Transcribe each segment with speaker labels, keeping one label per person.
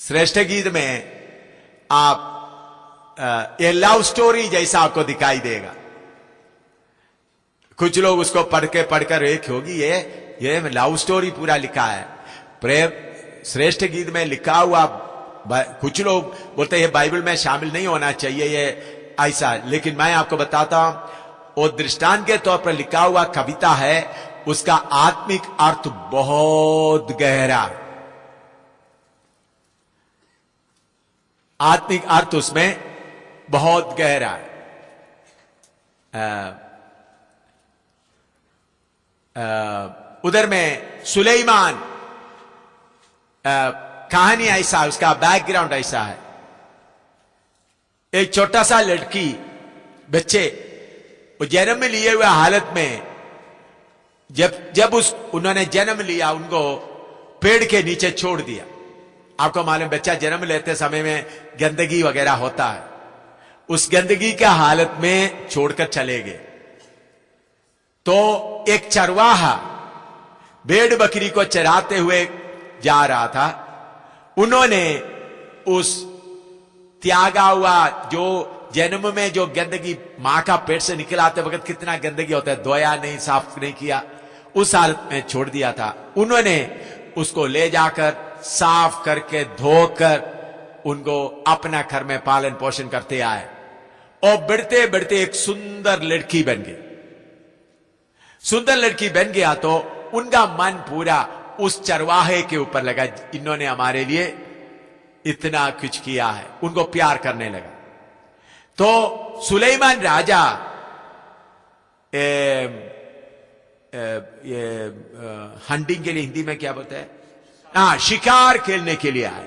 Speaker 1: श्रेष्ठ गीत में आप ये लव स्टोरी जैसा आपको दिखाई देगा। कुछ लोग उसको पढ़कर एक होगी ये लव स्टोरी पूरा लिखा है। प्रेम श्रेष्ठ गीत में लिखा हुआ कुछ लोग बोलते हैं बाइबल में शामिल नहीं होना चाहिए ये ऐसा, लेकिन मैं आपको बताता हूं वो दृष्टांत के तौर पर लिखा हुआ कविता है, उसका आत्मिक अर्थ बहुत गहरा, आत्मिक अर्थ उसमें बहुत गहरा है। उधर में सुलेमान कहानी ऐसा, उसका बैकग्राउंड ऐसा है। एक छोटा सा लड़की बच्चे वो जन्म लिए हुए हालत में जब उन्होंने जन्म लिया उनको पेड़ के नीचे छोड़ दिया। आपको मालूम बच्चा जन्म लेते समय में गंदगी वगैरह होता है, उस गंदगी के हालत में छोड़कर चले गए। तो एक चरवाहा भेड़ बकरी को चराते हुए जा रहा था, उन्होंने उस त्यागा हुआ जो जन्म में जो गंदगी मां का पेट से निकलाते वक्त कितना गंदगी होता है, धोया नहीं, साफ नहीं किया, उस हालत में छोड़ दिया था। उन्होंने उसको ले जाकर साफ करके धोकर उनको अपना घर में पालन पोषण करते आए और बढ़ते बढ़ते एक सुंदर लड़की बन गई। सुंदर लड़की बन गया तो उनका मन पूरा उस चरवाहे के ऊपर लगा, इन्होंने हमारे लिए इतना कुछ किया है, उनको प्यार करने लगा। तो सुलेमान राजा हंटिंग के लिए हिंदी में क्या बोलते हैं, शिकार खेलने के लिए आए।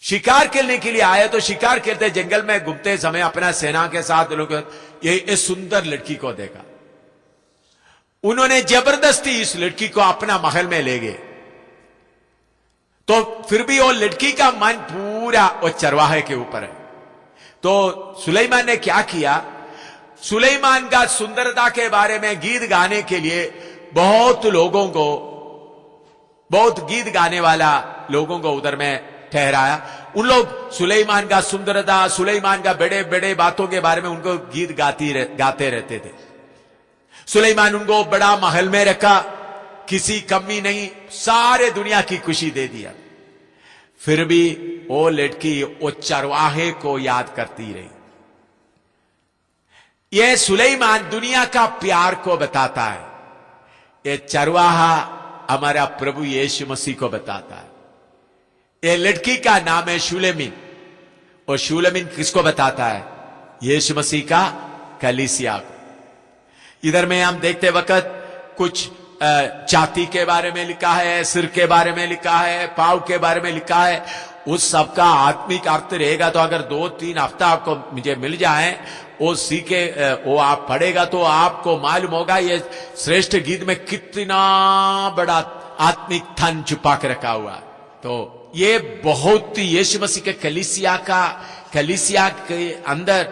Speaker 1: शिकार खेलने के लिए आए तो शिकार खेलते जंगल में घूमते समय अपना सेना के साथ लोग ये सुंदर लड़की को देखा, उन्होंने जबरदस्ती इस लड़की को अपना महल में ले गए। तो फिर भी वो लड़की का मन पूरा वो चरवाहे के ऊपर है। तो सुलेमान ने क्या किया, सुलेमान का सुंदरता के बारे में गीत गाने के लिए बहुत लोगों को, बहुत गीत गाने वाला लोगों को उधर में ठहराया। उन लोग सुलेमान का सुंदरता, सुलेमान का बड़े बड़े बातों के बारे में उनको गीत गाते रहते थे। सुलेमान उनको बड़ा महल में रखा, किसी कमी नहीं, सारे दुनिया की खुशी दे दिया। फिर भी वो लड़की वो चरवाहे को याद करती रही। ये सुलेमान दुनिया का प्यार को बताता है, ये चरवाहा हमारा प्रभु यीशु मसीह को बताता है। ये लड़की का नाम है शूलेमीन, और शूलेमीन किसको बताता है, यीशु मसीह का कलीसिया को। इधर में हम देखते वक्त कुछ छाती के बारे में लिखा है, सिर के बारे में लिखा है, पाँव के बारे में लिखा है। उस सब का आत्मिक अर्थ रहेगा तो अगर 2-3 हफ्ता आपको मुझे मिल जाए वो सीखे, वो आप पढ़ेगा तो आपको मालूम होगा ये श्रेष्ठ गीत में कितना बड़ा आत्मिक धन छुपा के रखा हुआ। तो ये बहुत यीशु मसीह के कलीसिया के अंदर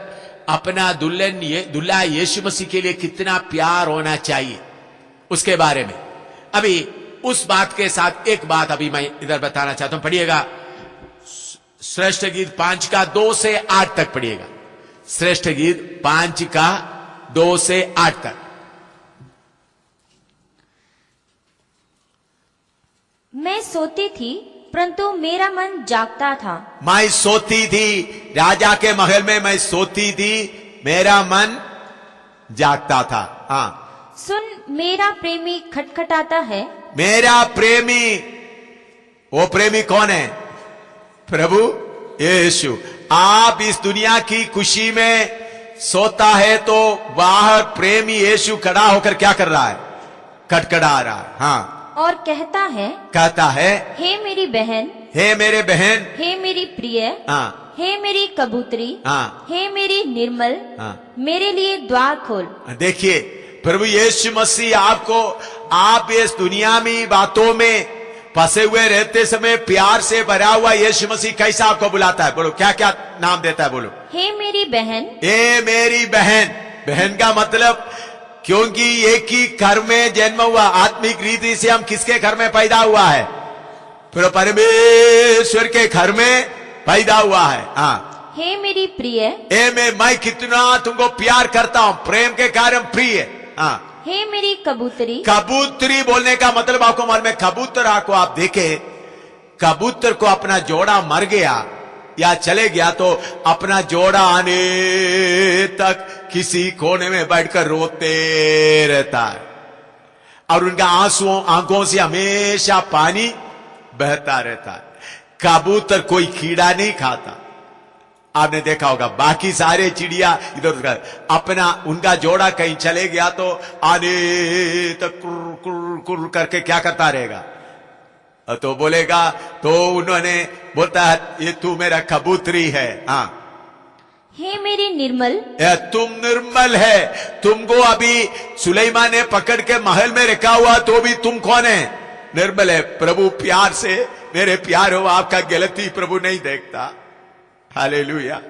Speaker 1: अपना दुल्हा यीशु मसीह के लिए कितना प्यार होना चाहिए उसके बारे में। अभी उस बात के साथ एक बात अभी मैं इधर बताना चाहता हूं, पढ़िएगा श्रेष्ठ गीत 5 का 2 से 8 तक पढ़िएगा। श्रेष्ठ गीत 5 का 2 से 8 तक।
Speaker 2: मैं सोती थी परंतु मेरा मन जागता था।
Speaker 1: मैं सोती थी, राजा के महल में मैं सोती थी, मेरा मन जागता था। हाँ,
Speaker 2: सुन मेरा प्रेमी खटखटाता है।
Speaker 1: मेरा प्रेमी, वो प्रेमी कौन है, प्रभु यीशु। आप इस दुनिया की खुशी में सोता है तो बाहर प्रेमी यीशु खड़ा होकर क्या कर रहा है, खटखटा रहा है। हाँ,
Speaker 2: और कहता है, हे मेरी बहन,
Speaker 1: हे मेरे बहन,
Speaker 2: हे मेरी प्रिय,
Speaker 1: हाँ,
Speaker 2: हे मेरी कबूतरी,
Speaker 1: हाँ,
Speaker 2: हे मेरी निर्मल,
Speaker 1: हाँ,
Speaker 2: मेरे लिए द्वार खोल।
Speaker 1: देखिए प्रभु यीशु मसीह आपको, आप इस दुनिया में बातों में फंसे हुए रहते समय प्यार से भरा हुआ यीशु मसीह कैसा आपको बुलाता है, बोलो क्या क्या नाम देता है, बोलो।
Speaker 2: हे मेरी बहन,
Speaker 1: हे मेरी बहन। बहन का मतलब, क्योंकि एक ही घर में जन्म हुआ, आत्मिक रीति से हम किसके घर में पैदा हुआ है, फिर परमेश्वर के घर में पैदा हुआ है। हाँ,
Speaker 2: हे मेरी प्रिय,
Speaker 1: मैं कितना तुमको प्यार करता हूं, प्रेम के कारण प्रिय। हाँ,
Speaker 2: हे मेरी कबूतरी।
Speaker 1: कबूतरी बोलने का मतलब आपको मालूम है, कबूतर को आप देखे, कबूतर को अपना जोड़ा मर गया या चले गया तो अपना जोड़ा आने तक किसी कोने में बैठकर रोते रहता है और उनका आंखों से हमेशा पानी बहता रहता है। कबूतर कोई कीड़ा नहीं खाता, आपने देखा होगा। बाकी सारे चिड़िया इधर उधर, अपना उनका जोड़ा कहीं चले गया तो आने तक कुर कुर कुर करके क्या करता रहेगा, तो बोलेगा, तो उन्होंने बोलता है ये तू मेरा कबूतरी है। हाँ,
Speaker 2: हे मेरी निर्मल,
Speaker 1: तुम निर्मल है। तुमको अभी सुलेमान ने पकड़ के महल में रखा हुआ तो भी तुम कौन है? निर्मल है। प्रभु प्यार से, मेरे प्यार हो, आपका गलती प्रभु नहीं देखता। हालेलुया।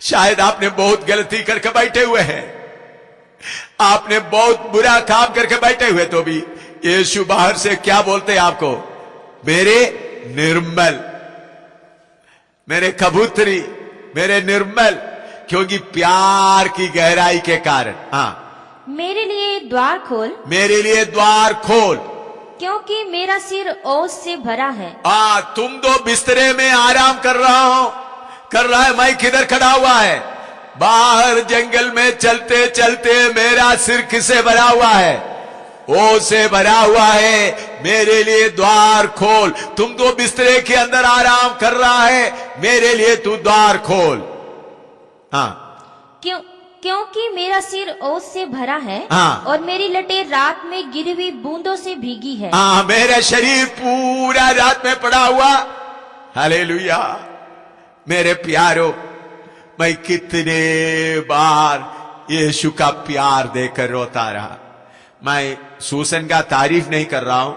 Speaker 1: शायद आपने बहुत गलती करके बैठे हुए हैं, आपने बहुत बुरा काम करके बैठे हुए, तो भी यीशु बाहर से क्या बोलते हैं आपको? मेरे निर्मल, मेरे कबूतरी, मेरे निर्मल, क्योंकि प्यार की गहराई के कारण। हाँ,
Speaker 2: मेरे लिए द्वार खोल,
Speaker 1: मेरे लिए द्वार खोल,
Speaker 2: क्योंकि मेरा सिर ओस से भरा है।
Speaker 1: तुम तो बिस्तरे में आराम कर रहा है, मैं किधर खड़ा हुआ है? बाहर जंगल में चलते चलते मेरा सिर किससे भरा हुआ है? ओ से भरा हुआ है। मेरे लिए द्वार खोल। तुम तो बिस्तरे के अंदर आराम कर रहा है, मेरे लिए तू द्वार खोल। हाँ,
Speaker 2: क्योंकि मेरा सिर ओस से भरा है।
Speaker 1: हाँ,
Speaker 2: और मेरी लटें रात में गिरी हुई बूंदों से भीगी है।
Speaker 1: हाँ, मेरा शरीर पूरा रात में पड़ा हुआ। हालेलुया। मेरे प्यारो, मैं कितने बार यीशु का प्यार देकर रोता रहा। मैं सूसन का तारीफ नहीं कर रहा हूं,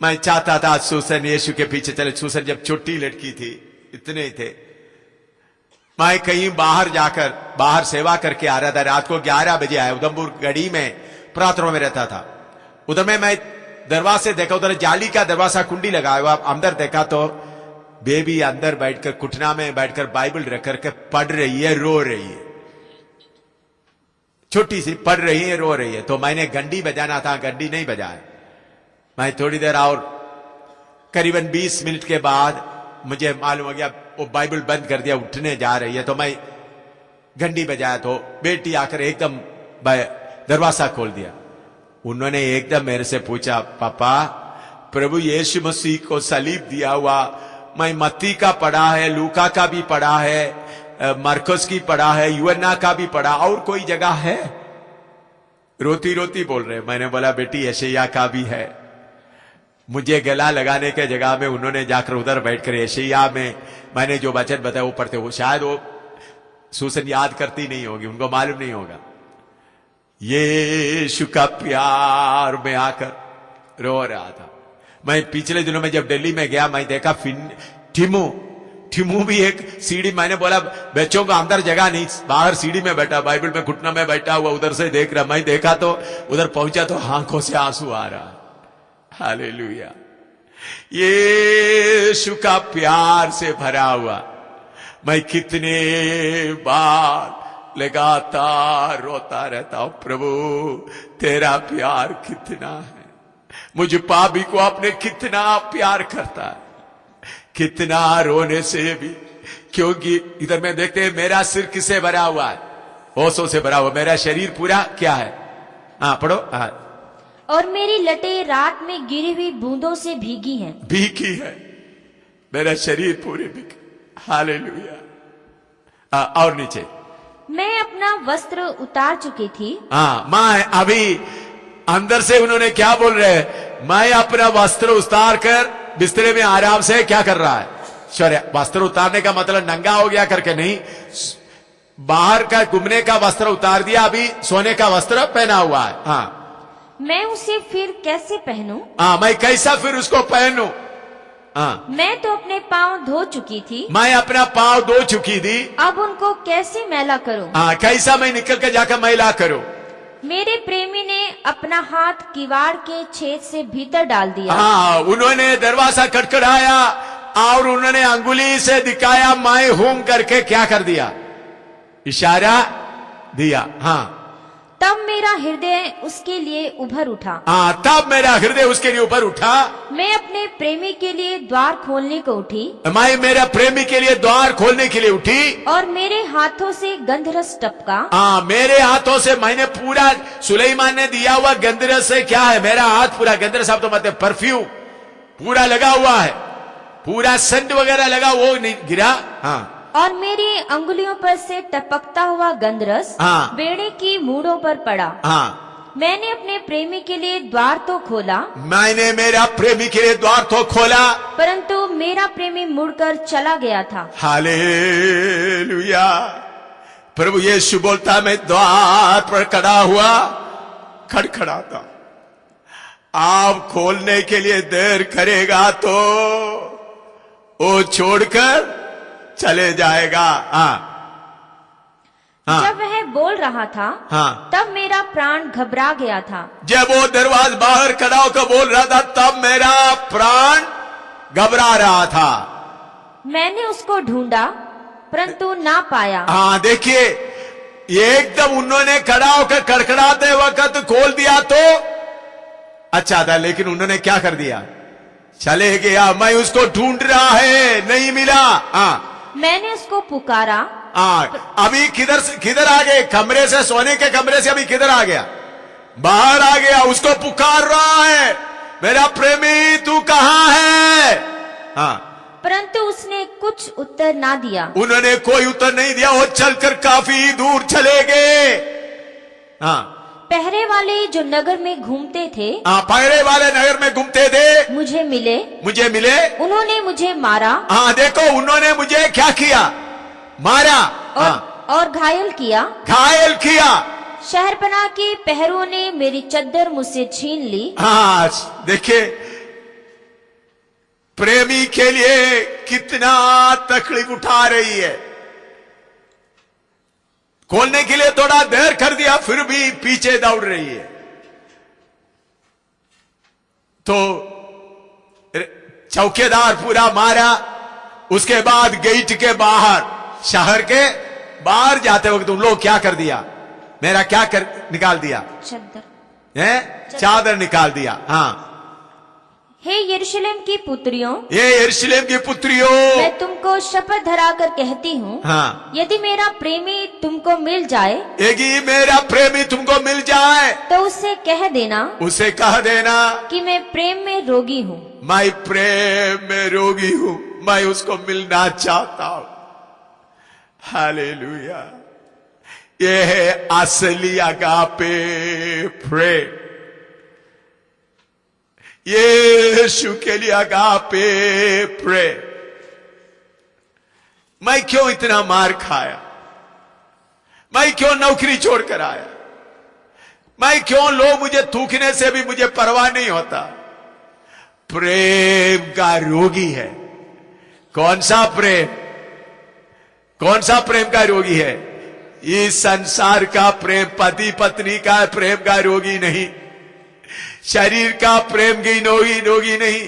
Speaker 1: मैं चाहता था सूसन यीशु के पीछे चले। सूसन जब छोटी लड़की थी, इतने ही थे, मैं कहीं बाहर सेवा करके आ रहा था। रात को 11 बजे आया। उधमपुर गढ़ी में प्रार्थना में रहता था। उधर में मैं दरवाजे देखा, उधर जाली का दरवाजा कुंडी लगा हुआ। अंदर देखा तो बेबी अंदर बैठकर, घुटना में बैठकर बाइबल रख करके पढ़ रही है, रो रही है। छोटी सी पढ़ रही है, रो रही है। तो मैंने घंटी बजाना था, घंटी नहीं बजाया। मैं थोड़ी देर और करीबन 20 मिनट के बाद मुझे मालूम हो गया वो बाइबल बंद कर दिया, उठने जा रही है। तो मैं घंटी बजाया तो बेटी आकर एकदम दरवाजा खोल दिया। उन्होंने एकदम मेरे से पूछा, पापा प्रभु यीशु मसीह को सलीब दिया हुआ मैं मत्ती का पढ़ा है, लूका का भी पढ़ा है, मरकुस की पढ़ा है, यूहन्ना का भी पढ़ा, और कोई जगह है? रोती रोती बोल रहे। मैंने बोला बेटी यशायाह का भी है। मुझे गला लगाने के जगह में उन्होंने जाकर उधर बैठकर यशायाह में मैंने जो वचन बताया वो पढ़ते हो। शायद वो सूसन याद करती नहीं होगी, उनको मालूम नहीं होगा। यीशु का प्यार में आकर रो रहा था। मैं पिछले दिनों में जब दिल्ली में गया, मैं देखा टिमू भी एक सीढ़ी, मैंने बोला बच्चों को अंदर जगह नहीं, बाहर सीढ़ी में बैठा, बाइबल में घुटना में बैठा हुआ, उधर से देख रहा। मैं देखा तो उधर पहुंचा तो आंखों से आंसू आ रहा। हालेलुया। यीशु का प्यार से भरा हुआ मैं कितने बार लगातार रोता रहता हूं, प्रभु तेरा प्यार कितना है। मुझ पापी को आपने कितना प्यार करता है, कितना रोने से भी, क्योंकि इधर में देखते हैं मेरा सिर किससे भरा हुआ है? होशों से भरा हुआ। मेरा शरीर पूरा क्या है? हाँ पढ़ो। हाँ,
Speaker 2: और मेरी लटें रात में गिरी हुई बूंदों से भीगी हैं।
Speaker 1: भीगी है, मेरा शरीर पूरे भीगे। हालेलुया। और नीचे,
Speaker 2: मैं अपना वस्त्र उतार चुकी थी।
Speaker 1: हाँ, मैं अभी अंदर से उन्होंने क्या बोल रहे हैं? मैं अपना वस्त्र उतार कर बिस्तरे में आराम से क्या कर रहा है? शौर्य। वस्त्र उतारने का मतलब नंगा हो गया करके नहीं, बाहर का घूमने का वस्त्र उतार दिया, अभी सोने का वस्त्र पहना हुआ है। हाँ,
Speaker 2: मैं उसे फिर कैसे पहनूं?
Speaker 1: हाँ, मैं कैसा फिर उसको पहनूं? हाँ,
Speaker 2: मैं तो अपने पांव धो चुकी थी।
Speaker 1: मैं अपना पांव धो चुकी थी,
Speaker 2: अब उनको कैसे मैला करूं?
Speaker 1: हाँ, कैसा मैं निकल के जाकर मैला करूं?
Speaker 2: मेरे प्रेमी ने अपना हाथ किवाड़ के छेद से भीतर डाल दिया।
Speaker 1: हाँ, उन्होंने दरवाजा खटखटाया और उन्होंने अंगुली से दिखाया मैं हूं करके क्या कर दिया, इशारा दिया। हाँ,
Speaker 2: तब मेरा हृदय उसके लिए उभर उठा।
Speaker 1: हाँ, तब मेरा हृदय उसके लिए ऊपर उठा।
Speaker 2: मैं अपने प्रेमी के लिए द्वार खोलने को उठी
Speaker 1: मैं मेरा प्रेमी के लिए द्वार खोलने के लिए उठी
Speaker 2: और मेरे हाथों से गंधरस टपका।
Speaker 1: हाँ, मेरे हाथों से मैंने पूरा, सुलेमान ने दिया हुआ गंधरस से क्या है, मेरा हाथ पूरा गंधरस, आप तो मतलब परफ्यूम पूरा लगा हुआ है, पूरा सेंट वगैरह लगा, वो नहीं गिरा। हाँ,
Speaker 2: और मेरी अंगुलियों पर से टपकता हुआ गंधरस
Speaker 1: हाँ।
Speaker 2: बेड़े की मूढ़ों पर पड़ा।
Speaker 1: हाँ,
Speaker 2: मैंने अपने प्रेमी के लिए द्वार तो खोला,
Speaker 1: मैंने मेरा प्रेमी के लिए द्वार तो खोला,
Speaker 2: परंतु मेरा प्रेमी मुड़कर चला गया था।
Speaker 1: हालेलुया। प्रभु यीशु बोलता, मैं द्वार पर खड़ा हुआ, खड़खड़ाता, आप खोलने के लिए देर करेगा तो वो छोड़कर चले जाएगा। हाँ, हाँ,
Speaker 2: जब वह बोल रहा था,
Speaker 1: हाँ,
Speaker 2: तब मेरा प्राण घबरा गया था।
Speaker 1: जब वो दरवाजा बाहर खड़ा होकर बोल रहा था, तब मेरा प्राण घबरा रहा था।
Speaker 2: मैंने उसको ढूंढा परंतु ना पाया।
Speaker 1: हाँ, देखिए, एकदम उन्होंने खड़ा होकर कड़कड़ाते वक्त खोल दिया तो अच्छा था, लेकिन उन्होंने क्या कर दिया, चले गया। मैं उसको ढूंढ रहा है, नहीं मिला। हाँ,
Speaker 2: मैंने उसको पुकारा।
Speaker 1: हाँ, अभी किधर आ गए, कमरे से, सोने के कमरे से अभी किधर आ गया, बाहर आ गया, उसको पुकार रहा है, मेरा प्रेमी तू कहाँ है। हाँ,
Speaker 2: परंतु उसने कुछ उत्तर ना दिया।
Speaker 1: उन्होंने कोई उत्तर नहीं दिया, वो चलकर काफी दूर चले गए। हाँ,
Speaker 2: पहरे वाले जो नगर में घूमते थे,
Speaker 1: हाँ, पहरे वाले नगर में घूमते थे,
Speaker 2: मुझे मिले।
Speaker 1: उन्होंने
Speaker 2: मुझे मारा।
Speaker 1: हाँ, देखो, उन्होंने मुझे क्या किया, मारा। हाँ,
Speaker 2: और घायल किया। शहरपनाह के पहरों ने मेरी चद्दर मुझसे छीन ली।
Speaker 1: हाँ, देखिए, प्रेमी के लिए कितना तकलीफ उठा रही है, खोलने के लिए थोड़ा देर कर दिया, फिर भी पीछे दौड़ रही है। तो चौकीदार पूरा मारा, उसके बाद गेट के बाहर, शहर के बाहर जाते वक्त उन लोग क्या कर दिया, मेरा क्या कर निकाल दिया, चादर निकाल दिया। हाँ,
Speaker 2: हे यरूशलेम की पुत्रियों,
Speaker 1: मैं
Speaker 2: तुमको शपथ धरा कर कहती हूँ,
Speaker 1: हाँ,
Speaker 2: यदि मेरा प्रेमी तुमको मिल जाए, तो उससे कह देना कि मैं प्रेम में रोगी हूँ।
Speaker 1: मैं प्रेम में रोगी हूँ, मैं उसको मिलना चाहता हूँ। हालेलुया। ये है असली अगापे प्रेम, यीशु के लिए अगापे प्रेम। मैं क्यों इतना मार खाया, मैं क्यों नौकरी छोड़कर आया, मैं क्यों लोग मुझे थूकने से भी मुझे परवाह नहीं होता। प्रेम का रोगी है। कौन सा प्रेम का रोगी है? इस संसार का प्रेम, पति पत्नी का प्रेम का रोगी नहीं, शरीर का प्रेम की रोगी नहीं,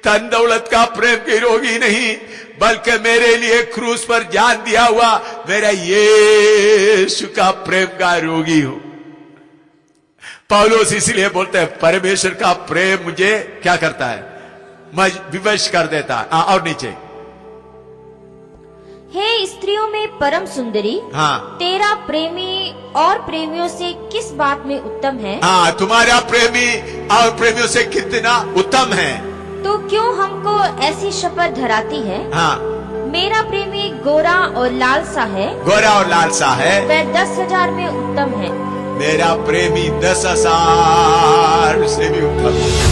Speaker 1: धन दौलत का प्रेम की रोगी नहीं, बल्कि मेरे लिए क्रूस पर जान दिया हुआ मेरा यीशु का प्रेम का रोगी हूं। पौलुस इसलिए बोलते हैं, परमेश्वर का प्रेम मुझे क्या करता है, मैं विवश कर देता है। और नीचे,
Speaker 2: हे स्त्रियों में परम सुंदरी,
Speaker 1: हाँ,
Speaker 2: तेरा प्रेमी और प्रेमियों से किस बात में उत्तम है?
Speaker 1: हाँ, तुम्हारा प्रेमी और प्रेमियों से कितना उत्तम है।
Speaker 2: तो क्यों हमको ऐसी शपथ धराती है?
Speaker 1: हाँ,
Speaker 2: मेरा प्रेमी गोरा और लाल सा है,
Speaker 1: वह
Speaker 2: 10,000 में उत्तम है।
Speaker 1: मेरा प्रेमी 10,000 से भी उत्तम है।